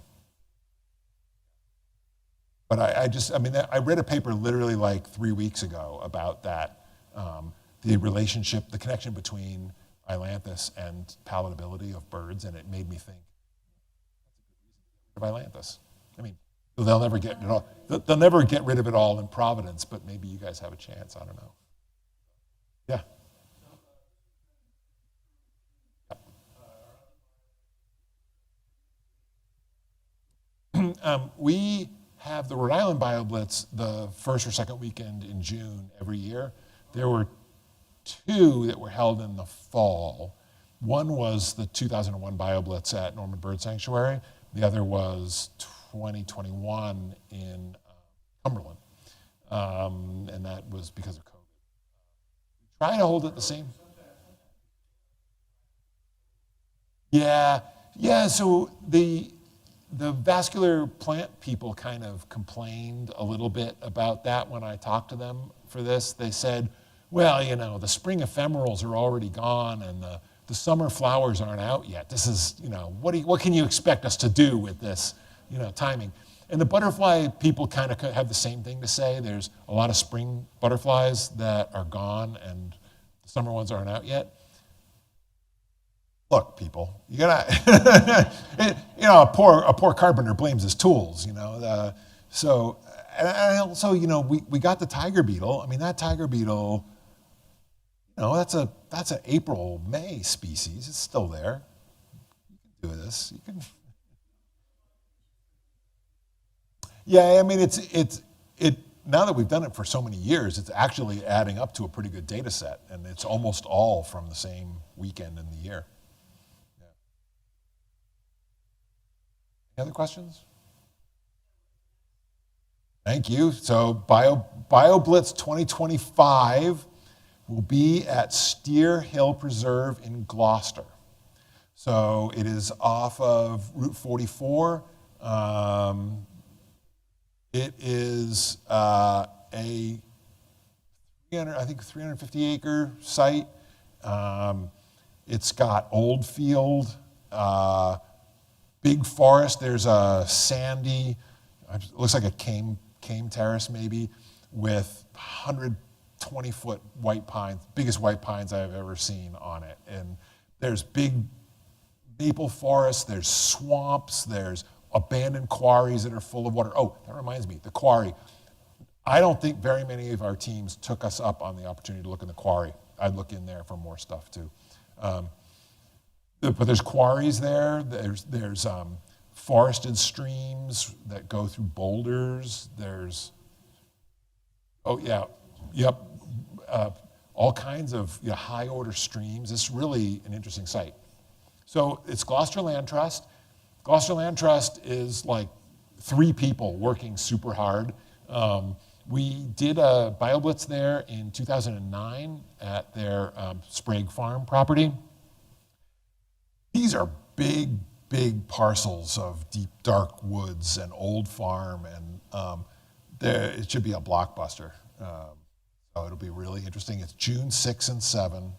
But I read a paper literally like 3 weeks ago about that, the relationship, the connection between ailanthus and palatability of birds, and it made me think of ailanthus. I mean, they'll never get it all. They'll never get rid of it all in Providence, but maybe you guys have a chance. I don't know. Yeah. We have the Rhode Island BioBlitz the first or second weekend in June every year. There were two that were held in the fall. One was the 2001 BioBlitz at Norman Bird Sanctuary. The other was 2021 in Cumberland, and that was because of COVID. We try to hold it the same. Yeah. So the vascular plant people kind of complained a little bit about that when I talked to them for this. They said, well, the spring ephemerals are already gone and the summer flowers aren't out yet. This is, what can you expect us to do with this, timing? And the butterfly people kind of have the same thing to say. There's a lot of spring butterflies that are gone and the summer ones aren't out yet. Look, people, you gotta, a poor carpenter blames his tools, so, and also, we got the tiger beetle. I mean, that tiger beetle, that's an April, May species. It's still there. You can do this. You can. Yeah, I mean, it. Now that we've done it for so many years, it's actually adding up to a pretty good data set, and it's almost all from the same weekend in the year. Any other questions? Thank you. So BioBlitz 2025 will be at Steer Hill Preserve in Gloucester. So it is off of Route 44. It is a 350 acre site. It's got old field, big forest. There's a sandy, it looks like a cane terrace maybe, with 120-foot white pines, biggest white pines I've ever seen on it. And there's big maple forests, there's swamps, there's abandoned quarries that are full of water. Oh, that reminds me, the quarry. I don't think very many of our teams took us up on the opportunity to look in the quarry. I'd look in there for more stuff too. But there's quarries there. There's forested streams that go through boulders. All kinds of high order streams. It's really an interesting site. So it's Gloucester Land Trust. Gloucester Land Trust is like 3 people working super hard. We did a BioBlitz there in 2009 at their Sprague Farm property. These are big, big parcels of deep, dark woods and old farm, and it should be a blockbuster. So it'll be really interesting. It's June 6 and 7,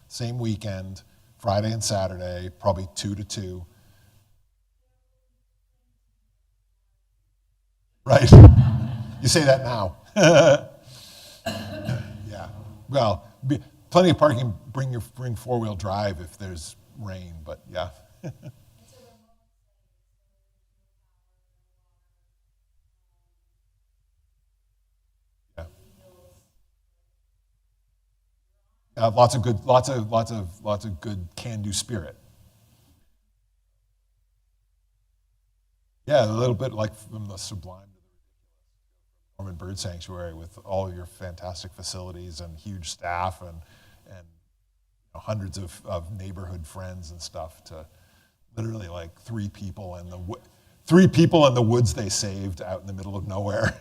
same weekend, Friday and Saturday, probably 2 to 2. Right? You say that now. Yeah. Well, plenty of parking. Bring 4-wheel drive if there's rain, but yeah. Lots of good can-do spirit. Yeah, a little bit like from the sublime to the Norman Bird Sanctuary, with all of your fantastic facilities and huge staff and hundreds of neighborhood friends and stuff, to literally like 3 people in the woods they saved out in the middle of nowhere.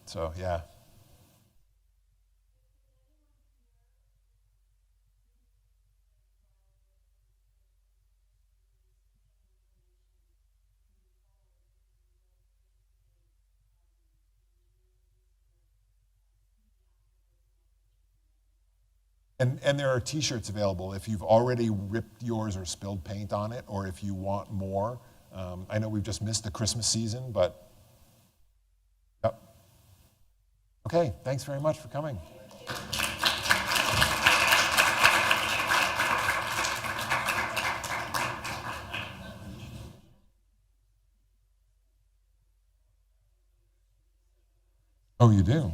So yeah. And there are T-shirts available if you've already ripped yours or spilled paint on it, or if you want more. I know we've just missed the Christmas season, but, yep. Okay, thanks very much for coming. Oh, you do?